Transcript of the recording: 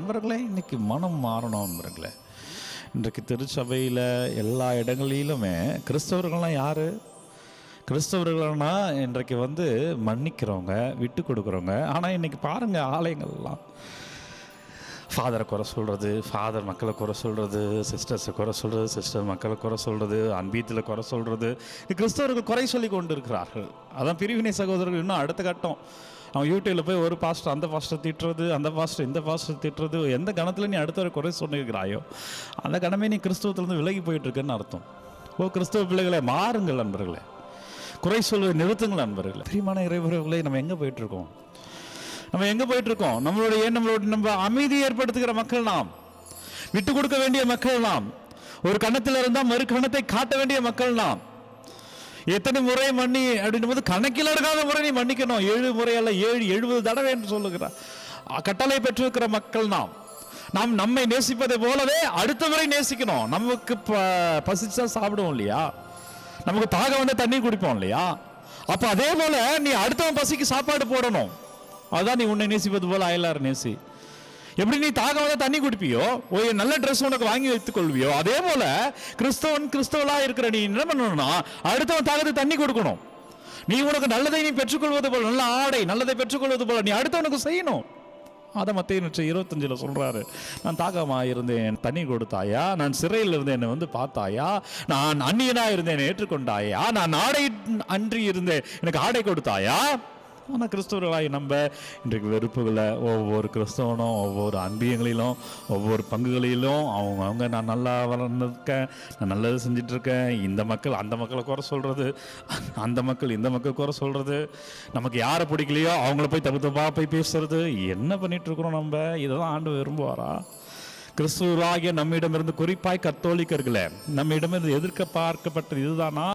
நண்பர்களே, இன்னைக்கு மனம் மாறணும் நண்பர்களே. இன்றைக்கு திருச்சபையில் எல்லா இடங்களிலுமே கிறிஸ்தவர்கள்லாம் யார்? கிறிஸ்தவர்கள்னா இன்றைக்கு மன்னிக்கிறவங்க, விட்டு கொடுக்குறவங்க. ஆனால் இன்றைக்கி பாருங்கள், ஆலயங்கள்லாம் ஃபாதரை குறை சொல்கிறது, ஃபாதர் மக்களை குறை சொல்கிறது, சிஸ்டர்ஸை குறை சொல்கிறது, சிஸ்டர் மக்களை குறை சொல்கிறது, அன்பீத்தில் குறை சொல்கிறது. கிறிஸ்தவர்கள் குறை சொல்லி கொண்டு இருக்கிறார்கள். அதான் பிரிவினை சகோதரர்கள் இன்னும் அடுத்த கட்டம். அவன் யூடியூப்பில் போய் ஒரு பாஸ்டர் அந்த பாஸ்டர் திட்டுறது, அந்த பாஸ்டர் இந்த பாஸ்டர் திட்டுறது. எந்த கணத்தில் நீ அடுத்தவரை குறை சொல்லியிருக்கிறாயோ அந்த கணமே நீ கிறிஸ்தவத்திலேருந்து விலகி போயிட்டுருக்குன்னு அர்த்தம். கிறிஸ்தவ பிள்ளைகளை மாறுங்கள் நண்பர்களே, குறை சொல்வதை நிறுத்துங்கள் நண்பர்களே. பிரியமான இறைவர்களே, நம்ம எங்கே போயிட்டுருக்கோம்? நம்ம அமைதி ஏற்படுத்துகிற மக்கள், நாம் விட்டு கொடுக்க வேண்டிய மக்கள், நாம் ஒரு கணத்தில் இருந்தால் மறு கணத்தை காட்ட வேண்டிய மக்கள். நாம் எத்தனை முறை மன்னி அப்படின்னும் போது கணக்கில் எடுக்காத முறை நீ மன்னிக்கணும். 7 முறை அல்ல 70 தடவை என்று சொல்லுகிறார். கட்டளை பெற்றிருக்கிற மக்கள் நாம் நம்மை நேசிப்பதை போலவே அடுத்தவரை நேசிக்கணும். நமக்கு பசிச்சா சாப்பிடுவோம் இல்லையா? நமக்கு தாக தண்ணி குடிப்போம் இல்லையா? அப்ப அதே போல நீ அடுத்தவன் பசிக்கு சாப்பாடு போடணும். அதுதான் நீ உன்னை நேசிப்பது போல அயலார் நேசி. எப்படி நீ தாகம் தண்ணி குடிப்பியோ, ஒரு நல்ல ட்ரெஸ் உனக்கு வாங்கி வைத்துக் கொள்வியோ, அதே போல கிறிஸ்தவலா இருக்கிற நீ என்ன பண்ணணும்னா அடுத்தவன் தாகத்தை தண்ணி கொடுக்கணும். நீ உனக்கு நல்லதை நீ பெற்றுக்கொள்வது போல, நல்ல ஆடை நல்லதை பெற்றுக்கொள்வது போல நீ அடுத்தவனுக்கு செய்யணும். அதை மத்திய 25 சொல்றாரு. நான் தாகமா இருந்தேன், தண்ணி கொடுத்தாயா? நான் சிறையில் இருந்தேன், என்னை பார்த்தாயா? நான் அந்நியனா இருந்தேன், ஏற்றுக்கொண்டாயா? நான் ஆடை அன்றி இருந்தேன், எனக்கு ஆடை கொடுத்தாயா? ஆனால் கிறிஸ்தவர்களாய் நம்ம இன்றைக்கு வெறுப்புகளை ஒவ்வொரு கிறிஸ்தவனும் ஒவ்வொரு அன்பியங்களிலும் ஒவ்வொரு பங்குகளிலும் அவங்க நான் நல்லா வளர்ந்துருக்கேன், நான் நல்லது செஞ்சிட்ருக்கேன், இந்த மக்கள் அந்த மக்களை குறை சொல்கிறது, அந்த மக்கள் இந்த மக்கள் குறை சொல்கிறது, நமக்கு யாரை பிடிக்கலையோ அவங்கள போய் தப்பாக போய் பேசுறது. என்ன பண்ணிகிட்ருக்குறோம் நம்ம? இதை தான் ஆண்டு விரும்புவாரா? கிறிஸ்துவராகிய நம்மிடமிருந்து, குறிப்பாய் கத்தோலிக்கர்களே, நம்மிடமிருந்து எதிர்க்க பார்க்கப்பட்டது இதுதானா?